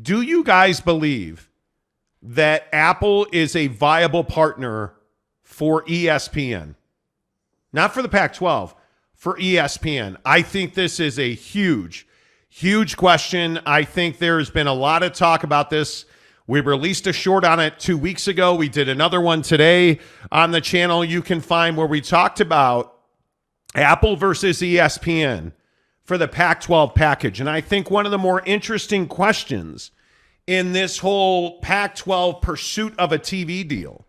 Do you guys believe that Apple is a viable partner for ESPN? Not for the Pac-12, for ESPN. I think this is a huge, huge question. I think there's been a lot of talk about this. We released a short on it 2 weeks ago. We did another one today on the channel you can find where we talked about Apple versus ESPN for the Pac-12 package. And I think one of the more interesting questions in this whole Pac-12 pursuit of a TV deal,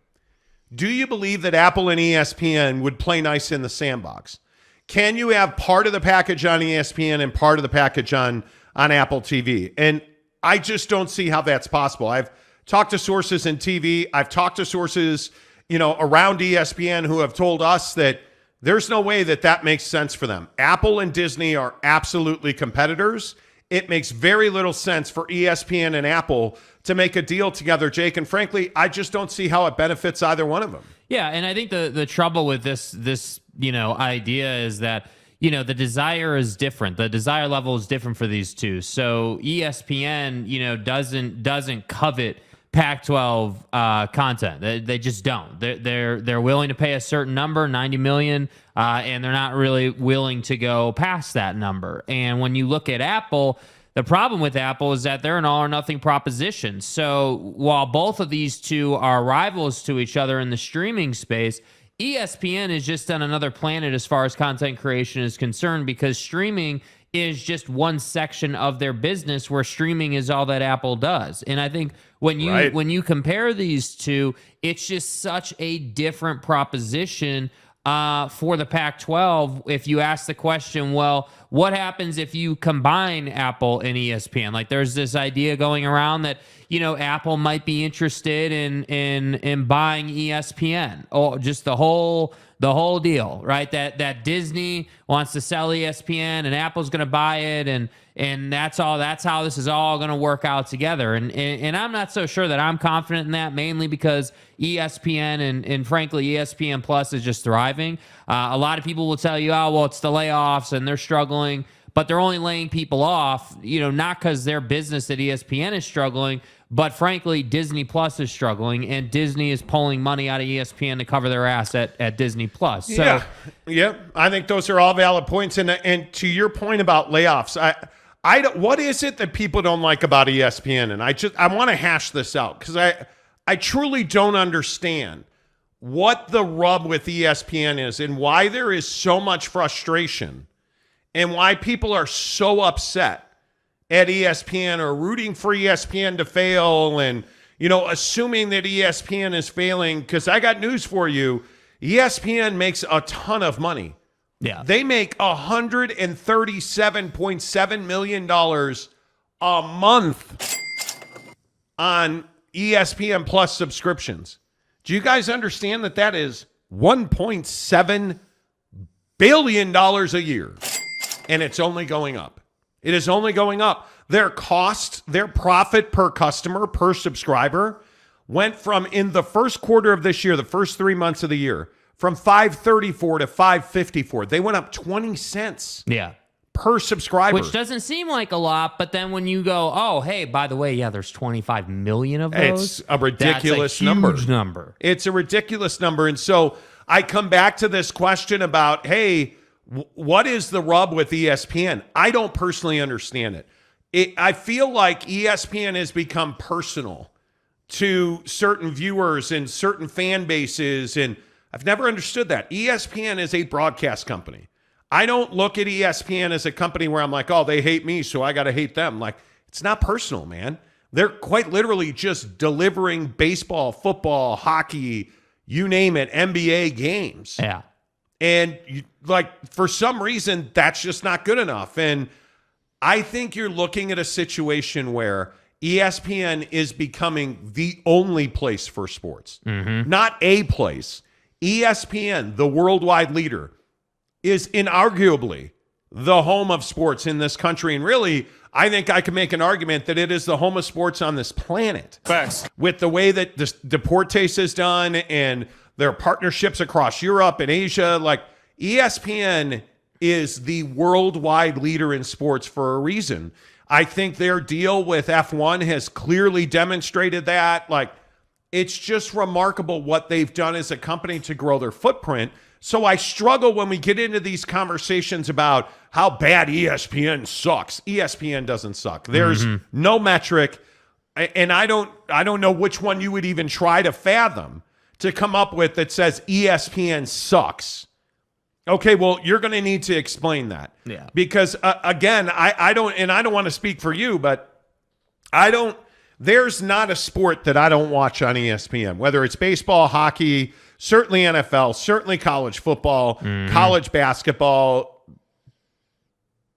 do you believe that Apple and ESPN would play nice in the sandbox? Can you have part of the package on ESPN and part of the package on Apple TV? And I just don't see how that's possible. I've talked to sources in TV. I've talked to sources, around ESPN who have told us that there's no way that makes sense for them. Apple and Disney are absolutely competitors. It makes very little sense for ESPN and Apple to make a deal together, Jake. And frankly, I just don't see how it benefits either one of them. Yeah, and I think the trouble with this idea is that the desire is different. The desire level is different for these two. So ESPN, doesn't covet Pac-12 content. They just don't. They're willing to pay a certain number, $90 million, and they're not really willing to go past that number. And when you look at Apple, the problem with Apple is that they're an all or nothing proposition. So while both of these two are rivals to each other in the streaming space, ESPN is just on another planet as far as content creation is concerned, because streaming is just one section of their business where streaming is all that Apple does. And I think when you compare these two, it's just such a different proposition for the Pac-12. If you ask the question, well, what happens if you combine Apple and ESPN? Like, there's this idea going around that, Apple might be interested in buying ESPN, or just the whole deal, right? That Disney wants to sell ESPN and Apple's going to buy it, and that's how this is all going to work out together. And I'm not so sure that I'm confident in that, mainly because ESPN and frankly ESPN Plus is just thriving. A lot of people will tell you, oh, well, it's the layoffs and they're struggling, but they're only laying people off, not because their business at ESPN is struggling, but frankly, Disney Plus is struggling, and Disney is pulling money out of ESPN to cover their asset at Disney Plus. So, yeah, I think those are all valid points. And to your point about layoffs, what is it that people don't like about ESPN? And I want to hash this out, because I truly don't understand what the rub with ESPN is and why there is so much frustration and why people are so upset at ESPN or rooting for ESPN to fail and, assuming that ESPN is failing. Because I got news for you. ESPN makes a ton of money. Yeah. They make $137.7 million a month on ESPN Plus subscriptions. Do you guys understand that is $1.7 billion a year? And it's only going up. It is only going up. Their profit per customer, per subscriber, went from, in the first quarter of this year, the first 3 months of the year, from $5.34 to $5.54. They went up 20 cents. Yeah. Per subscriber. Which doesn't seem like a lot, but then when you go, oh, hey, by the way, there's 25 million of those. It's a ridiculous number. Huge number. It's a ridiculous number. And so I come back to this question about, hey, what is the rub with ESPN? I don't personally understand it. I feel like ESPN has become personal to certain viewers and certain fan bases, and I've never understood that. ESPN is a broadcast company. I don't look at ESPN as a company where I'm like, oh, they hate me, so I got to hate them. Like, it's not personal, man. They're quite literally just delivering baseball, football, hockey, you name it, NBA games. Yeah. And for some reason, that's just not good enough. And I think you're looking at a situation where ESPN is becoming the only place for sports. Mm-hmm. Not a place. ESPN, the worldwide leader, is inarguably the home of sports in this country. And really, I think I can make an argument that it is the home of sports on this planet. Facts. With the way that Deportes is done and their partnerships across Europe and Asia, ESPN is the worldwide leader in sports for a reason. I think their deal with F1 has clearly demonstrated that. Like, it's just remarkable what they've done as a company to grow their footprint. So I struggle when we get into these conversations about how bad ESPN sucks. ESPN doesn't suck. There's no metric, and I don't know which one you would even try to fathom to come up with that says ESPN sucks. Okay, well, you're going to need to explain that. Yeah. Because again, I don't want to speak for you, but there's not a sport that I don't watch on ESPN, whether it's baseball, hockey, certainly NFL, certainly college football, college basketball,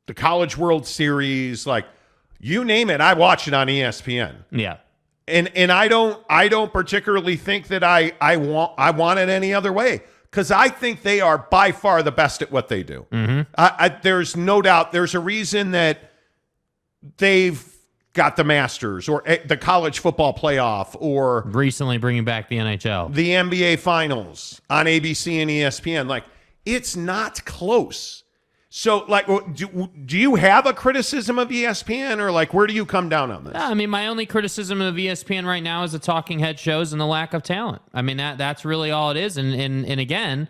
the College World Series, like you name it, I watch it on ESPN. Yeah. And I don't particularly think that I want it any other way, because I think they are by far the best at what they do. There's no doubt. There's a reason that they've got the Masters or the college football playoff or recently bringing back the NHL, the NBA Finals on ABC and ESPN. Like, it's not close. So, like, do you have a criticism of ESPN, or like, where do you come down on this? I mean, my only criticism of ESPN right now is the talking head shows and the lack of talent. I mean, that's really all it is. And again,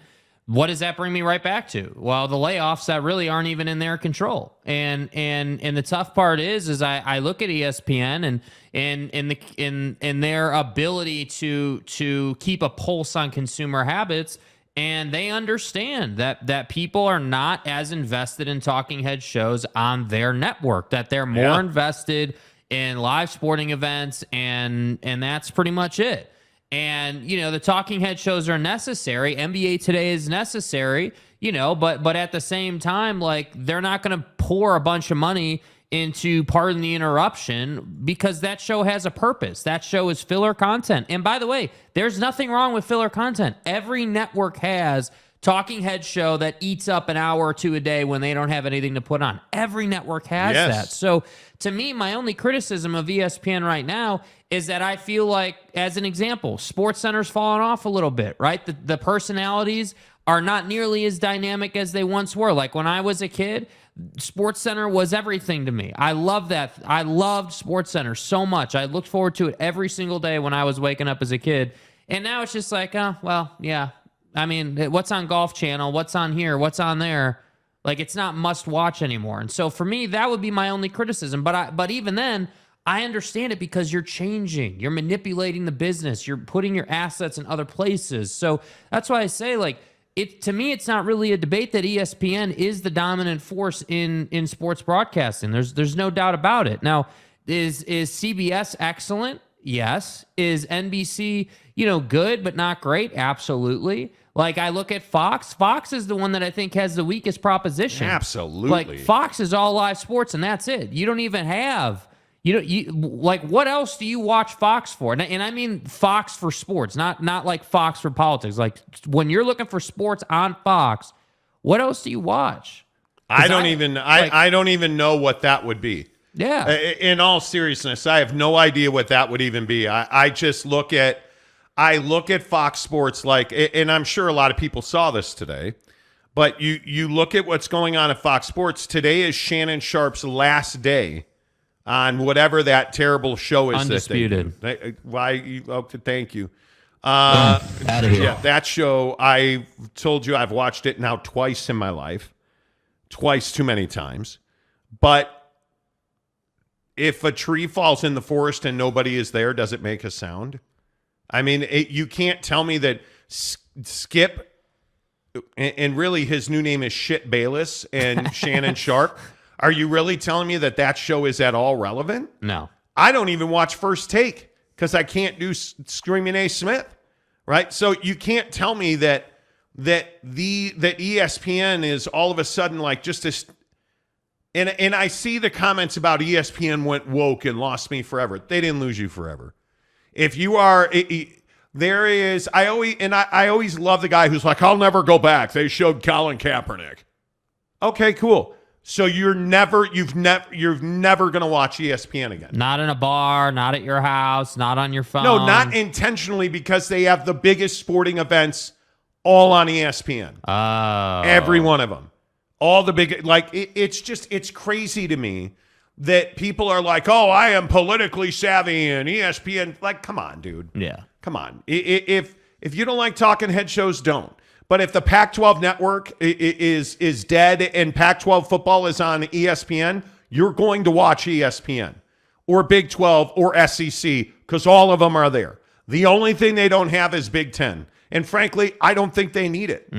what does that bring me right back to? Well, the layoffs that really aren't even in their control. And the tough part is I look at ESPN and their ability to keep a pulse on consumer habits. And they understand that people are not as invested in talking head shows on their network, that they're more invested in live sporting events, and that's pretty much it. And, you know, the talking head shows are necessary. NBA Today is necessary, you know, but at the same time, like, they're not going to pour a bunch of money into Pardon the Interruption, because that show has a purpose. That show is filler content. And by the way, there's nothing wrong with filler content. Every network has talking head show that eats up an hour or two a day when they don't have anything to put on. Every network has that. So to me, my only criticism of ESPN right now is that I feel like, as an example, SportsCenter's fallen off a little bit, right? The personalities are not nearly as dynamic as they once were. Like, when I was a kid, SportsCenter was everything to me. I love that. I loved SportsCenter so much. I looked forward to it every single day when I was waking up as a kid. And now it's just like, well, yeah. I mean, what's on Golf Channel? What's on here? What's on there? Like, it's not must watch anymore. And so for me, that would be my only criticism. But even then, I understand it, because you're changing. You're manipulating the business. You're putting your assets in other places. So that's why I say, like, to me, it's not really a debate that ESPN is the dominant force in sports broadcasting. There's no doubt about it. Now, is CBS excellent? Yes. Is NBC, good but not great? Absolutely. Like, I look at Fox. Fox is the one that I think has the weakest proposition. Absolutely. Like, Fox is all live sports, and that's it. You don't even have... like, what else do you watch Fox for? And I mean Fox for sports, not like Fox for politics. Like, when you're looking for sports on Fox, what else do you watch? I don't even know what that would be. Yeah. In all seriousness, I have no idea what that would even be. I just look at Fox Sports like, and I'm sure a lot of people saw this today, but you look at what's going on at Fox Sports. Today is Shannon Sharp's last day on whatever that terrible show is. Undisputed. Okay, thank you. Out of here. Yeah, that show, I told you I've watched it now twice in my life. Twice too many times. But if a tree falls in the forest and nobody is there, does it make a sound? I mean, you can't tell me that Skip, and really his new name is Shit Bayless, and Shannon Sharp, are you really telling me that show is at all relevant? No. I don't even watch First Take because I can't do Screaming A. Smith, right? So you can't tell me that ESPN is all of a sudden like just this. And I see the comments about ESPN went woke and lost me forever. They didn't lose you forever. If you are, there is. I always love the guy who's like, I'll never go back. They showed Colin Kaepernick. Okay, cool. So you're never going to watch ESPN again. Not in a bar, not at your house, not on your phone. No, not intentionally, because they have the biggest sporting events all on ESPN. Oh. Every one of them. All the big, like, it's crazy to me that people are like, oh, I am politically savvy and ESPN. Like, come on, dude. Yeah. Come on. If you don't like talking head shows, don't. But if the Pac-12 network is dead and Pac-12 football is on ESPN, you're going to watch ESPN or Big 12 or SEC because all of them are there. The only thing they don't have is Big 10. And frankly, I don't think they need it.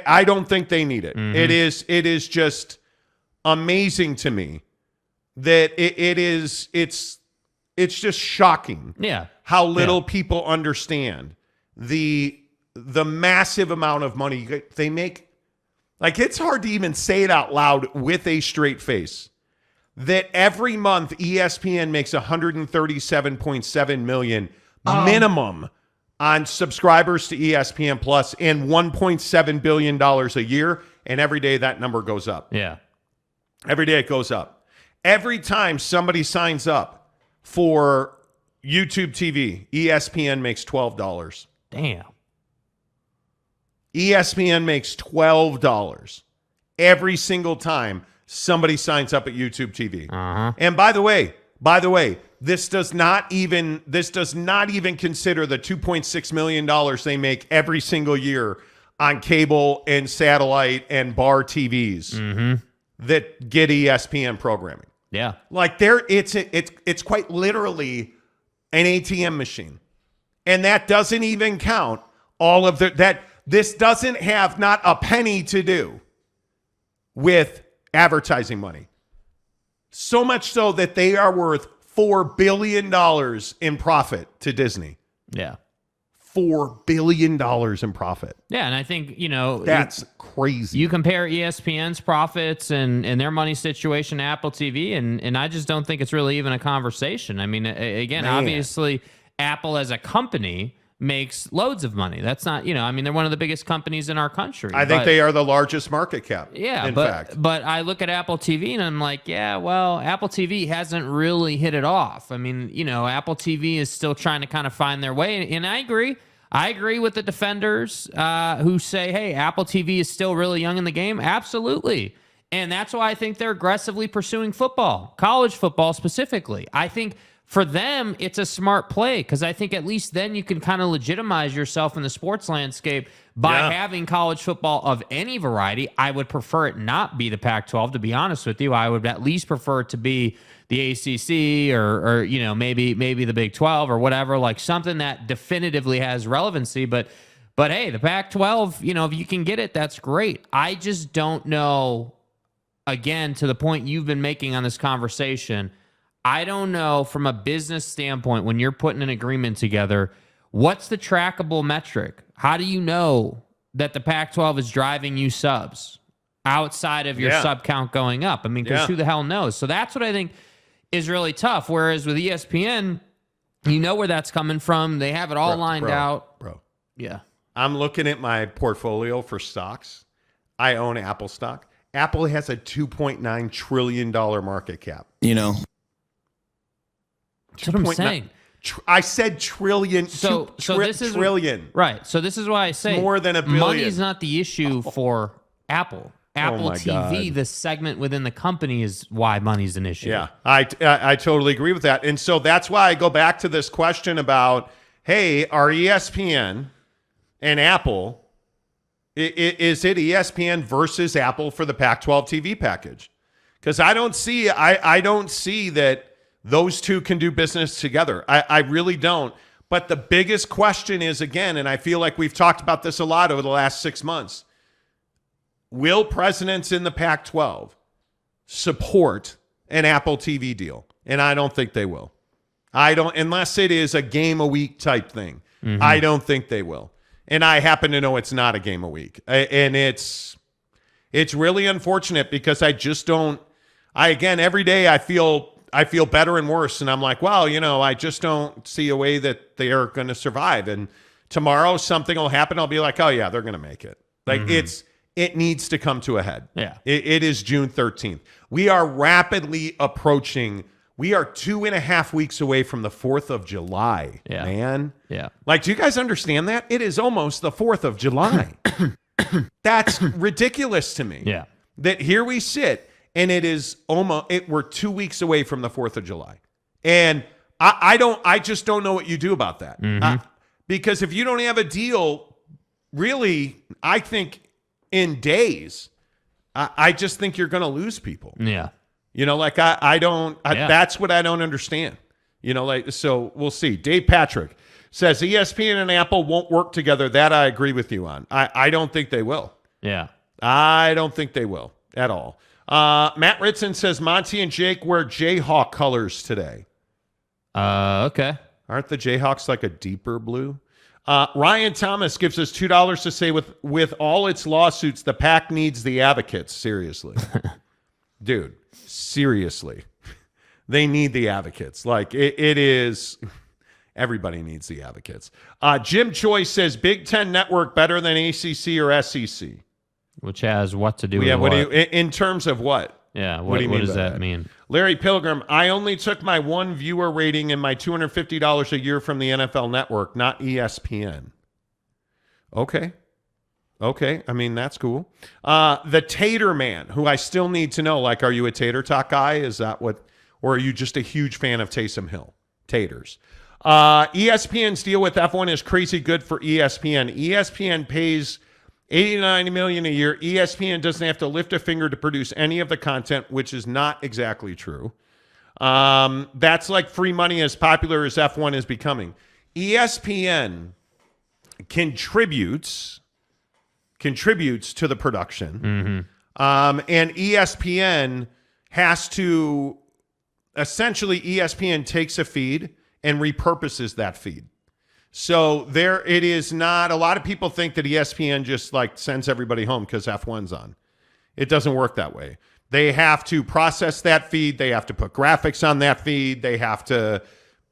I don't think they need it. It is just amazing to me that it's just shocking. Yeah. How little people understand the massive amount of money they make. Like, it's hard to even say it out loud with a straight face that every month ESPN makes $137.7 million minimum on subscribers to ESPN Plus and $1.7 billion a year. And every day that number goes up. Yeah. Every day it goes up. Every time somebody signs up for YouTube TV, ESPN makes $12. Damn. ESPN makes $12 every single time somebody signs up at YouTube TV. And by the way, this does not even consider the $2.6 million they make every single year on cable and satellite and bar TVs that get ESPN programming. Yeah. Like it's quite literally an ATM machine. And that doesn't even count all of that this doesn't have not a penny to do with advertising money. So much so that they are worth $4 billion in profit to Disney. Yeah. $4 billion in profit. Yeah, and I think, that's crazy. You compare ESPN's profits and their money situation to Apple TV, and I just don't think it's really even a conversation. I mean, again, obviously, Apple as a company makes loads of money. That's not, they're one of the biggest companies in our country. I think they are the largest market cap. Yeah, in fact. But I look at Apple TV and I'm like, yeah, well, Apple TV hasn't really hit it off. I mean, Apple TV is still trying to kind of find their way. And I agree. I agree with the defenders who say, hey, Apple TV is still really young in the game. Absolutely. And that's why I think they're aggressively pursuing football, college football specifically. I think for them, it's a smart play because I think at least then you can kind of legitimize yourself in the sports landscape by having college football of any variety. I would prefer it not be the Pac-12, to be honest with you. I would at least prefer it to be the ACC or maybe the Big 12 or whatever, like something that definitively has relevancy. But hey, the Pac-12, if you can get it, that's great. I just don't know, again, to the point you've been making on this conversation, I don't know from a business standpoint, when you're putting an agreement together, what's the trackable metric? How do you know that the Pac-12 is driving you subs outside of your sub count going up? I mean, because who the hell knows? So that's what I think is really tough. Whereas with ESPN, you know where that's coming from. They have it all lined out. Bro. Yeah. I'm looking at my portfolio for stocks. I own Apple stock. Apple has a $2.9 trillion market cap. That's what I'm saying. I said trillion. So this is trillion. Right. So this is why I say more than $1 billion. Money is not the issue for Apple. Apple my TV, God. the segment within the company, is why money's an issue. Yeah, I totally agree with that. And so that's why I go back to this question about, hey, are ESPN and Apple, is it ESPN versus Apple for the Pac-12 TV package? Because I don't see that those two can do business together. I really don't. But the biggest question is, again, and I feel like we've talked about this a lot over the last 6 months, will presidents in the Pac-12 support an Apple TV deal? And I don't think they will. Unless it is a game a week type thing. I don't think they will. And I happen to know it's not a game a week. And it's really unfortunate because I just don't. Every day I feel better and worse. And I'm like, well, I just don't see a way that they are going to survive. And tomorrow something will happen. I'll be like, oh yeah, they're going to make it. Like it needs to come to a head. Yeah. It is June 13th. We are rapidly approaching. We are 2.5 weeks away from the 4th of July, man. Yeah. Like, do you guys understand that? It is almost the 4th of July. That's ridiculous to me. Yeah. That here we sit and it is we're 2 weeks away from the 4th of July. And I just don't know what you do about that. Because if you don't have a deal, really, I think in days, I just think you're going to lose people. Yeah. That's what I don't understand. So we'll see. Dave Patrick says ESPN and Apple won't work together. That I agree with you on. I don't think they will. Yeah. I don't think they will at all. Matt Ritson says Monty and Jake wear Jayhawk colors today. Okay. Aren't the Jayhawks like a deeper blue? Ryan Thomas gives us $2 to say with all its lawsuits, the PAC needs the advocates. Seriously. Dude, seriously. They need the advocates. Like it is, everybody needs the advocates. Jim Choi says Big Ten Network better than ACC or SEC. Which has what to do with what? what? In terms of what? Yeah, what does that mean? Larry Pilgrim, I only took my one viewer rating and my $250 a year from the NFL Network, not ESPN. Okay. I mean, that's cool. The Tater Man, who I still need to know, like, are you a Tater Talk guy? Is that what, or are you just a huge fan of Taysom Hill? Taters. ESPN's deal with F1 is crazy good for ESPN. ESPN pays $89 million a year. ESPN doesn't have to lift a finger to produce any of the content, which is not exactly true. That's like free money as popular as F1 is becoming. ESPN contributes to the production. And ESPN has to, essentially ESPN takes a feed and repurposes that feed. So there it is not, a lot of people think that ESPN just like sends everybody home because F1's on. It doesn't work that way. They have to process that feed. They have to put graphics on that feed. They have to,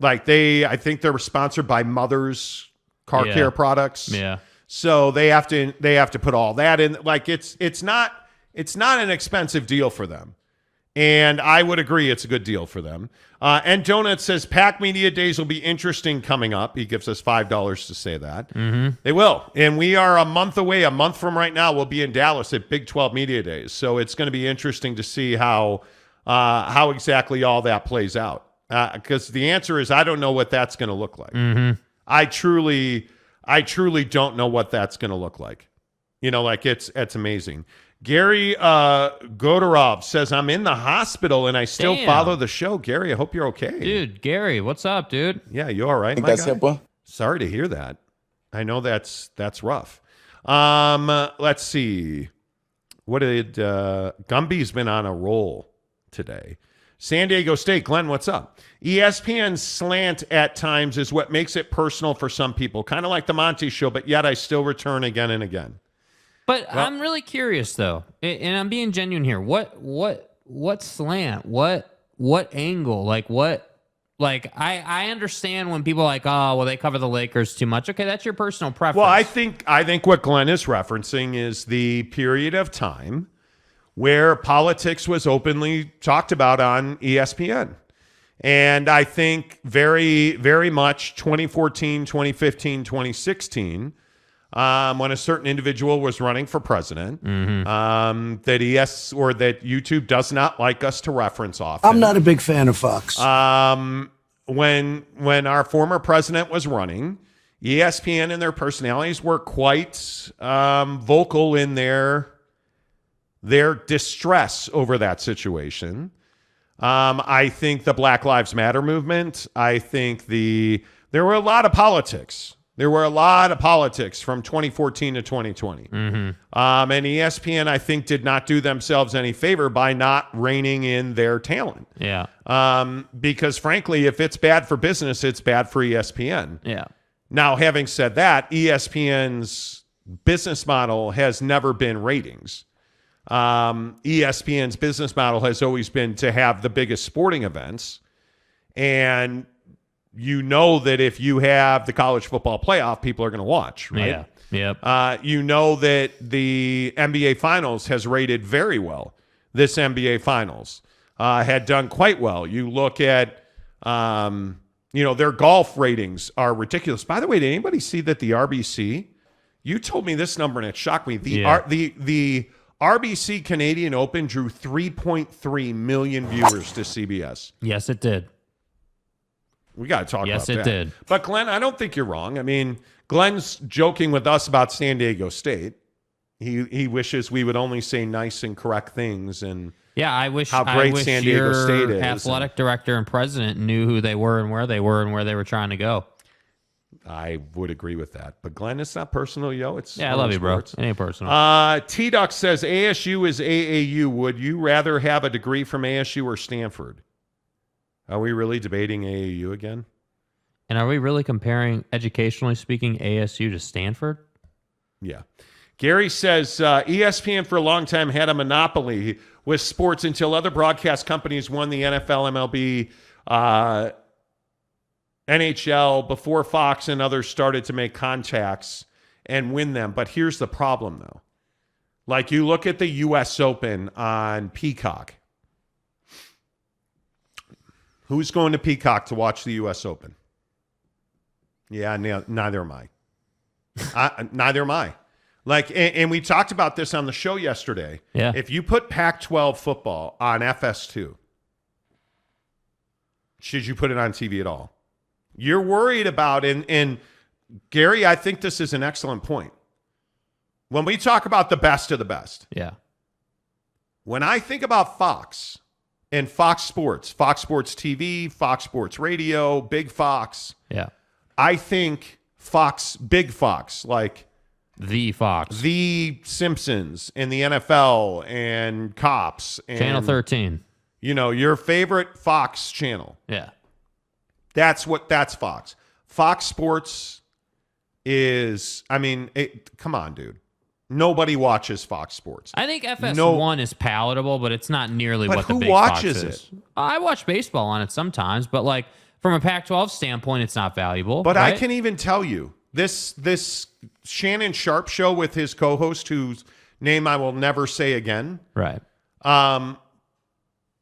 I think they're sponsored by Mother's car care products. Yeah. So they have to put all that in. Like it's not an expensive deal for them. And I would agree it's a good deal for them. And Donut says PAC Media Days will be interesting coming up. He gives us $5 to say that. They will. And we are a month away. A month from right now, we'll be in Dallas at Big 12 Media Days. So it's going to be interesting to see how exactly all that plays out. Because the answer is I don't know what that's going to look like. I truly don't know what that's going to look like. It's amazing. Gary Godorov says, I'm in the hospital and I still follow the show. Gary, I hope you're okay. Dude, Gary, what's up, dude? Yeah, you all right, my guy? Sorry to hear that. I know that's rough. Let's see. What did Gumby's been on a roll today. San Diego State, Glenn, what's up? ESPN's slant at times is what makes it personal for some people, kind of like the Monty show, but yet I still return again and again. But I'm really curious though, and I'm being genuine here. What slant? What angle? I understand when people are like, oh, well, they cover the Lakers too much. Okay, that's your personal preference. Well, I think what Glenn is referencing is the period of time where politics was openly talked about on ESPN. And I think very, very much 2014, 2015, 2016, when a certain individual was running for president, that that YouTube does not like us to reference often. I'm not a big fan of Fox. When our former president was running, ESPN and their personalities were quite vocal in their distress over that situation. I think the Black Lives Matter movement, I think there were a lot of politics. There were a lot of politics from 2014 to 2020. And ESPN, I think, did not do themselves any favor by not reining in their talent. Yeah. Because, frankly, if it's bad for business, it's bad for ESPN. Yeah. Now, having said that, ESPN's business model has never been ratings. ESPN's business model has always been to have the biggest sporting events. And you know that if you have the college football playoff, people are going to watch, right? Yeah. Yep. You know that the NBA Finals has rated very well. This NBA Finals had done quite well. You look at, their golf ratings are ridiculous. By the way, did anybody see that the RBC? You told me this number and it shocked me. The RBC Canadian Open drew 3.3 million viewers to CBS. Yes, it did. We got to talk about that. Yes, it did. But Glenn, I don't think you're wrong. I mean, Glenn's joking with us about San Diego State. He wishes we would only say nice and correct things. And yeah, I wish how great San Diego your State is. Athletic director and president knew who they were and where they were and where they were trying to go. I would agree with that. But Glenn, it's not personal, yo. It's I love you, bro. It ain't personal. T-Duck says ASU is AAU. Would you rather have a degree from ASU or Stanford? Are we really debating AAU again? And are we really comparing, educationally speaking, ASU to Stanford? Yeah. Gary says ESPN for a long time had a monopoly with sports until other broadcast companies won the NFL, MLB, NHL before Fox and others started to make contacts and win them. But here's the problem, though. Like, you look at the U.S. Open on Peacock. Who's going to Peacock to watch the U.S. Open? Yeah, neither am I. Neither am I. Like, and we talked about this on the show yesterday. Yeah. If you put Pac-12 football on FS2, should you put it on TV at all? You're worried about, and Gary, I think this is an excellent point. When we talk about the best of the best. Yeah. When I think about Fox and Fox Sports TV, Fox Sports Radio, Big Fox. Yeah. I think Fox, Big Fox, like the Fox, The Simpsons and the NFL and Cops. And, Channel 13. You know, your favorite Fox channel. Yeah. That's Fox. Fox Sports is, I mean, come on, dude. Nobody watches Fox Sports. I think FS1 is palatable, but it's not nearly what the who Big watches Fox is. it? I watch baseball on it sometimes, but like from a Pac-12 standpoint, it's not valuable. But right? I can even tell you, this Shannon Sharp show with his co-host, whose name I will never say again. Right.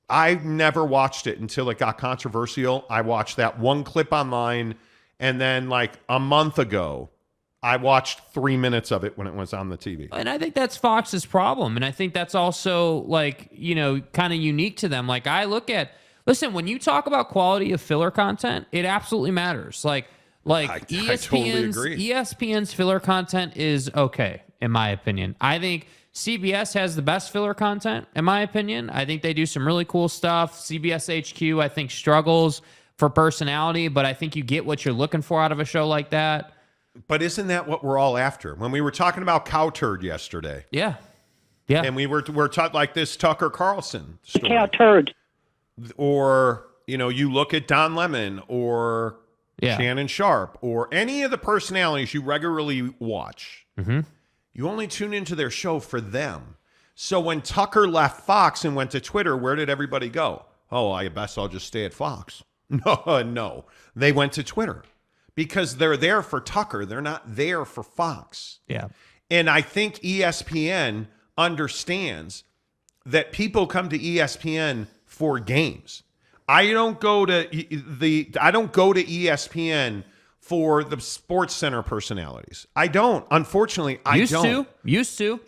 I never watched it until it got controversial. I watched that one clip online, and then like a month ago, I watched 3 minutes of it when it was on the TV. And I think that's Fox's problem. And I think that's also like, you know, kind of unique to them. Like I look at, listen, when you talk about quality of filler content, it absolutely matters. Like I totally agree. ESPN's filler content is okay, in my opinion. I think CBS has the best filler content, in my opinion. I think they do some really cool stuff. CBS HQ, I think, struggles for personality, but I think you get what you're looking for out of a show like that. But isn't that what we're all after? When we were talking about cow turd yesterday. Yeah. Yeah. And we're taught like this Tucker Carlson story. Cow turd. Or, you know, you look at Don Lemon or Shannon Sharp or any of the personalities you regularly watch. Mm-hmm. You only tune into their show for them. So when Tucker left Fox and went to Twitter, where did everybody go? Oh, I guess I'll just stay at Fox. No. They went to Twitter because they're there for Tucker. They're not there for Fox. Yeah. And I think ESPN understands that people come to ESPN for games. I don't go to ESPN for the Sports Center personalities. I don't. Unfortunately, I don't. Used to.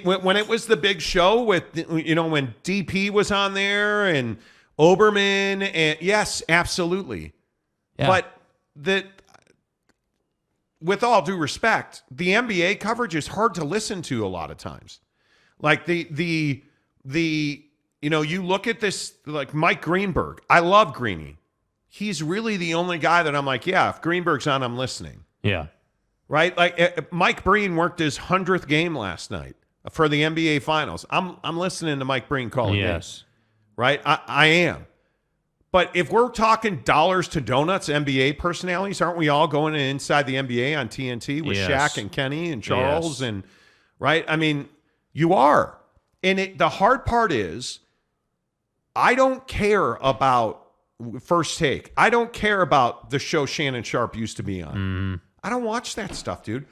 When it was the big show with, you know, when DP was on there and Oberman, and yes, absolutely. Yeah. But with all due respect, the NBA coverage is hard to listen to a lot of times. Like the you know, you look at this, like Mike Greenberg. I love Greeny. He's really the only guy that I'm like, yeah, if Greenberg's on, I'm listening. Yeah. Right? Like Mike Breen worked his 100th game last night for the NBA Finals. I'm listening to Mike Breen call it. Yes. Right? I am. But if we're talking dollars to donuts NBA personalities, aren't we all going inside the NBA on TNT with Shaq and Kenny and Charles and right? I mean, you are. And the hard part is I don't care about First Take. I don't care about the show Shannon Sharp used to be on. Mm. I don't watch that stuff, dude.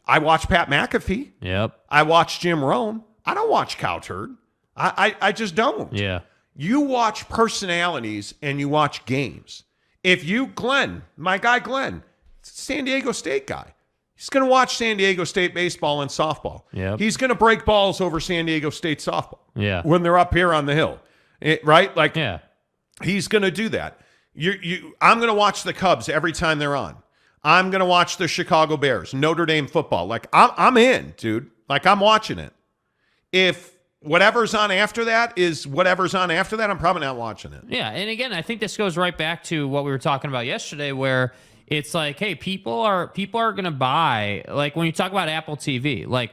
I watch Pat McAfee. Yep. I watch Jim Rome. I don't watch Cow Turd. I just don't. Yeah. You watch personalities and you watch games. If you, Glenn, my guy Glenn, San Diego State guy, He's going to watch San Diego State baseball and softball. Yep. He's going to break balls over San Diego State softball. Yeah. When they're up here on the hill, right? Like, Yeah. he's going to do that. I'm going to watch the Cubs every time they're on. I'm going to watch the Chicago Bears, Notre Dame football. Like, I'm in, dude. Like, I'm watching it. If whatever's on after that is whatever's on after that, I'm probably not watching it. Yeah, and again, I think this goes right back to what we were talking about yesterday, where it's like, hey, people are going to buy, like when you talk about Apple TV, like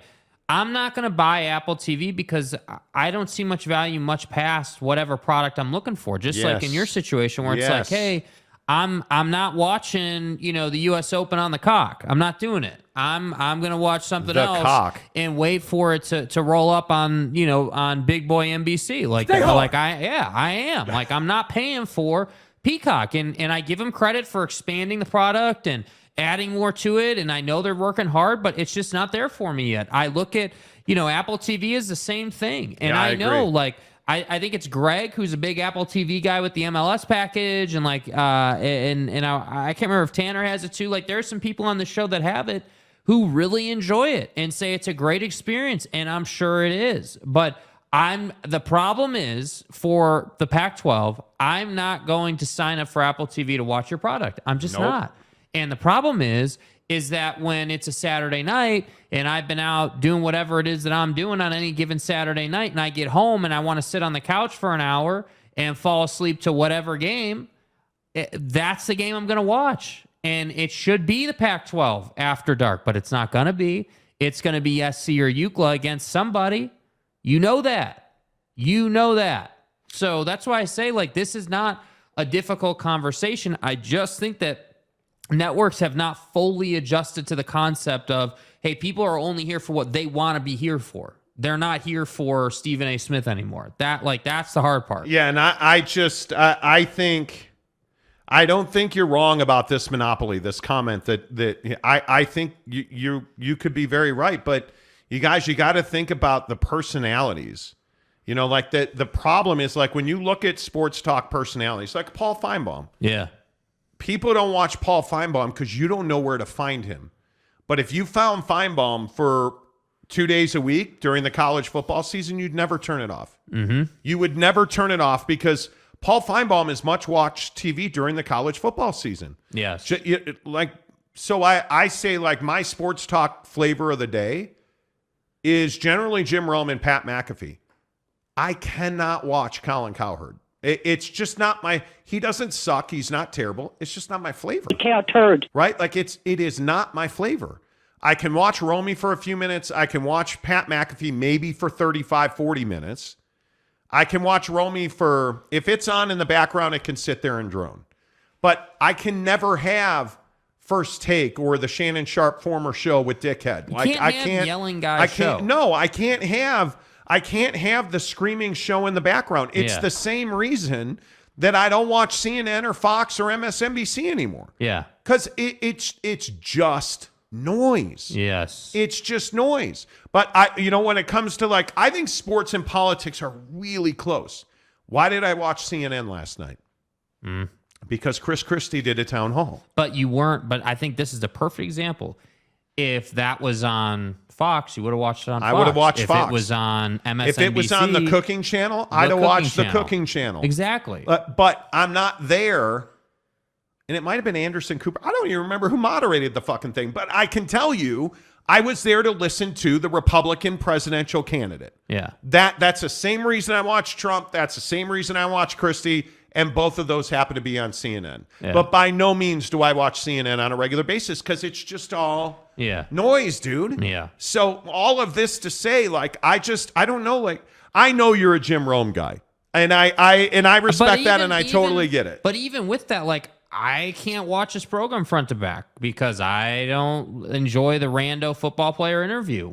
I'm not going to buy Apple TV because I don't see much value much past whatever product I'm looking for. Just like in your situation where it's like, hey, I'm not watching, the US Open on the cock. I'm not doing it. I'm going to watch something else and wait for it to roll up on, on Big Boy NBC. I am. Like, I'm not paying for Peacock, and I give them credit for expanding the product and adding more to it, and I know they're working hard, but it's just not there for me yet. I look at, Apple TV is the same thing, and I know, like, I think it's Greg who's a big Apple TV guy with the MLS package, and like, and I can't remember if Tanner has it too. Like, there's some people on the show that have it who really enjoy it and say it's a great experience, and I'm sure it is, but the problem is for the Pac-12, I'm not going to sign up for Apple TV to watch your product. I'm just not. And the problem is that when it's a Saturday night and I've been out doing whatever it is that I'm doing on any given Saturday night, and I get home and I want to sit on the couch for an hour and fall asleep to whatever game, that's the game I'm going to watch. And it should be the Pac-12 after dark, but it's not going to be. It's going to be SC or UCLA against somebody. You know that. So that's why I say, like, this is not a difficult conversation. I just think that networks have not fully adjusted to the concept of, hey, people are only here for what they want to be here for. They're not here for Stephen A. Smith anymore. That's the hard part. Yeah, and I don't think you're wrong about this monopoly, this comment that I think you could be very right, but you got to think about the personalities. Like the problem is, like, when you look at sports talk personalities, like Paul Feinbaum. Yeah. People don't watch Paul Feinbaum because you don't know where to find him. But if you found Feinbaum for 2 days a week during the college football season, you'd never turn it off. Mm-hmm. You would never turn it off because Paul Feinbaum is much watched TV during the college football season. Yes. So I say, like, my sports talk flavor of the day is generally Jim Rome and Pat McAfee. I cannot watch Colin Cowherd. It's just not he doesn't suck. He's not terrible. It's just not my flavor. Cow turd. Right? Like, it is not my flavor. I can watch Romy for a few minutes. I can watch Pat McAfee maybe for 35, 40 minutes. I can watch Romy if it's on in the background, it can sit there and drone. But I can never have First Take or the Shannon Sharp former show with Dickhead. I can't yelling guy show. No, I can't have the screaming show in the background. It's the same reason that I don't watch CNN or Fox or MSNBC anymore. Yeah. Because it's just noise. Yes. It's just noise. But when it comes to, like, I think sports and politics are really close. Why did I watch CNN last night? Because Chris Christie did a town hall. But I think this is the perfect example. If that was on Fox, you would have watched it on Fox. I would have watched Fox. If it was on MSNBC. If it was on the cooking channel, I'd have watched the cooking channel. Exactly. But I'm not there. And it might have been Anderson Cooper. I don't even remember who moderated the fucking thing. But I can tell you, I was there to listen to the Republican presidential candidate. Yeah. That's the same reason I watched Trump. That's the same reason I watched Christie. And both of those happen to be on CNN. Yeah. But by no means do I watch CNN on a regular basis because it's just all noise, dude. Yeah. So all of this to say, like, I don't know. Like, I know you're a Jim Rome guy. And I respect that, and I totally get it. But even with that, like, I can't watch this program front to back because I don't enjoy the rando football player interview.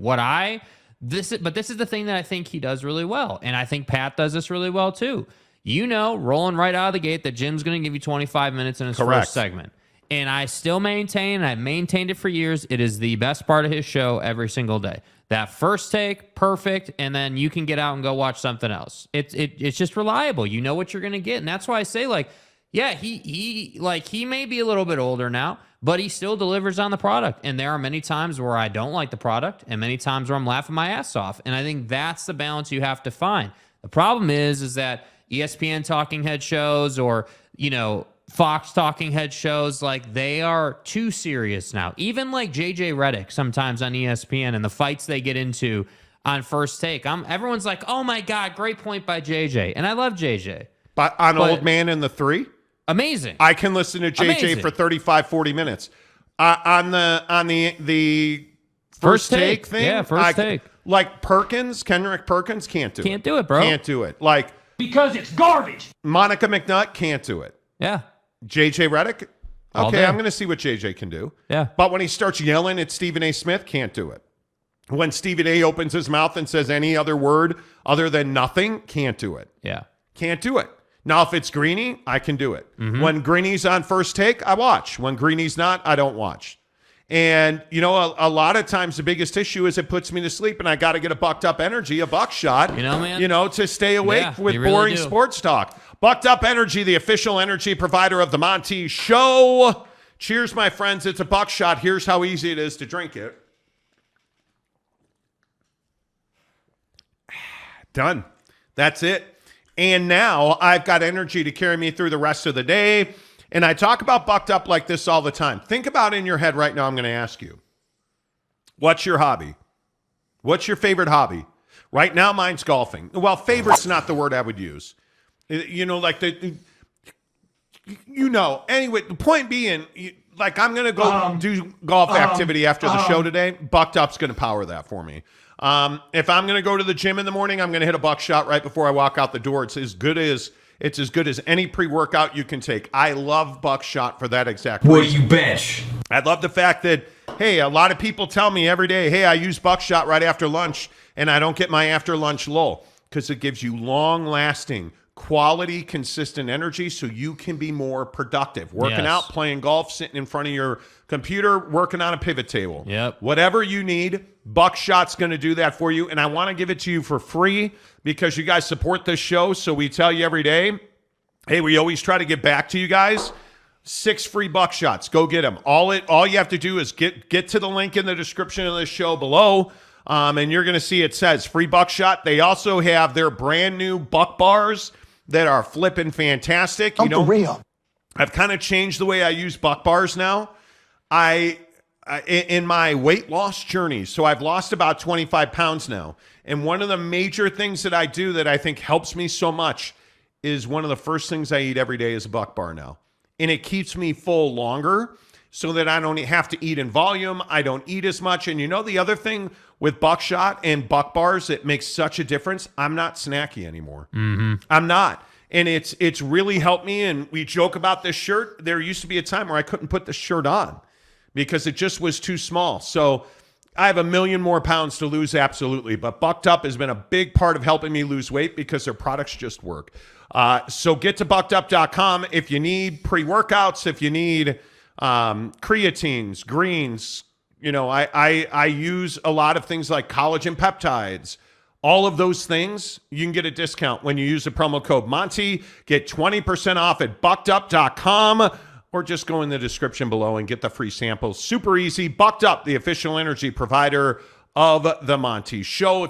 This is the thing that I think he does really well. And I think Pat does this really well too. Rolling right out of the gate that Jim's going to give you 25 minutes in his first segment. And I still maintain, and I've maintained it for years, it is the best part of his show every single day. That first take, perfect, and then you can get out and go watch something else. It's just reliable. You know what you're going to get. And that's why I say, like, yeah, he may be a little bit older now, but he still delivers on the product. And there are many times where I don't like the product and many times where I'm laughing my ass off. And I think that's the balance you have to find. The problem is that ESPN talking head shows or, Fox talking head shows, like, they are too serious now. Even like JJ Redick sometimes on ESPN and the fights they get into on First Take. Everyone's like, oh my God, great point by JJ. And I love JJ. But Old Man in the 3? Amazing. I can listen to JJ Amazing. for 35, 40 minutes. On the First Take thing? Yeah, First Take. Like Kendrick Perkins, can't do it. Can't do it, bro. Can't do it. Like, because it's garbage. Monica McNutt, can't do it. Yeah. JJ Redick, All okay, day. I'm going to see what JJ can do. Yeah. But when he starts yelling at Stephen A. Smith, can't do it. When Stephen A. opens his mouth and says any other word other than nothing, can't do it. Yeah. Can't do it. Now, if it's Greeny, I can do it. Mm-hmm. When Greeny's on First Take, I watch. When Greeny's not, I don't watch. And, a lot of times the biggest issue is it puts me to sleep and I got to get a bucked up energy, a buckshot, man. To stay awake Yeah, with you really boring do. sports talk. Bucked Up Energy, the official energy provider of the Monty Show. Cheers, my friends. It's a buckshot. Here's how easy it is to drink it. Done. That's it. And now I've got energy to carry me through the rest of the day. And I talk about Bucked Up like this all the time. Think about in your head right now, I'm going to ask you, what's your hobby? What's your favorite hobby? Right now, mine's golfing. Well, favorite's not the word I would use. Anyway, the point being, I'm going to go do golf activity after the show today. Bucked Up's going to power that for me. If I'm going to go to the gym in the morning, I'm going to hit a buckshot right before I walk out the door. It's as good as any pre-workout you can take. I love buckshot for that exact reason. What do you bench? I love the fact that, hey, a lot of people tell me every day, hey, I use buckshot right after lunch, and I don't get my after lunch lull because it gives you long-lasting, quality, consistent energy so you can be more productive. Working out, playing golf, sitting in front of your computer, working on a pivot table. Yep. Whatever you need, Buckshot's going to do that for you. And I want to give it to you for free because you guys support this show. So we tell you every day, hey, we always try to get back to you guys. 6 free Buckshots. Go get them. All you have to do is get to the link in the description of the show below. And you're going to see it says free Buckshot. They also have their brand new Buck Bars that are flipping fantastic. For real. I've kind of changed the way I use Buck Bars now. In my weight loss journey, so I've lost about 25 pounds now. And one of the major things that I do that I think helps me so much is one of the first things I eat every day is a Buck Bar now. And it keeps me full longer so that I don't have to eat in volume. I don't eat as much. And the other thing with Buckshot and Buck Bars that makes such a difference, I'm not snacky anymore. Mm-hmm. I'm not. And it's really helped me. And we joke about this shirt. There used to be a time where I couldn't put this shirt on because it just was too small. So I have 1 million more pounds to lose, absolutely. But Bucked Up has been a big part of helping me lose weight because their products just work. So get to buckedup.com if you need pre-workouts, if you need creatines, greens. I use a lot of things like collagen peptides. All of those things, you can get a discount when you use the promo code Monty. Get 20% off at buckedup.com. Or just go in the description below and get the free samples. Super easy. Bucked Up, the official energy provider of the Monty Show.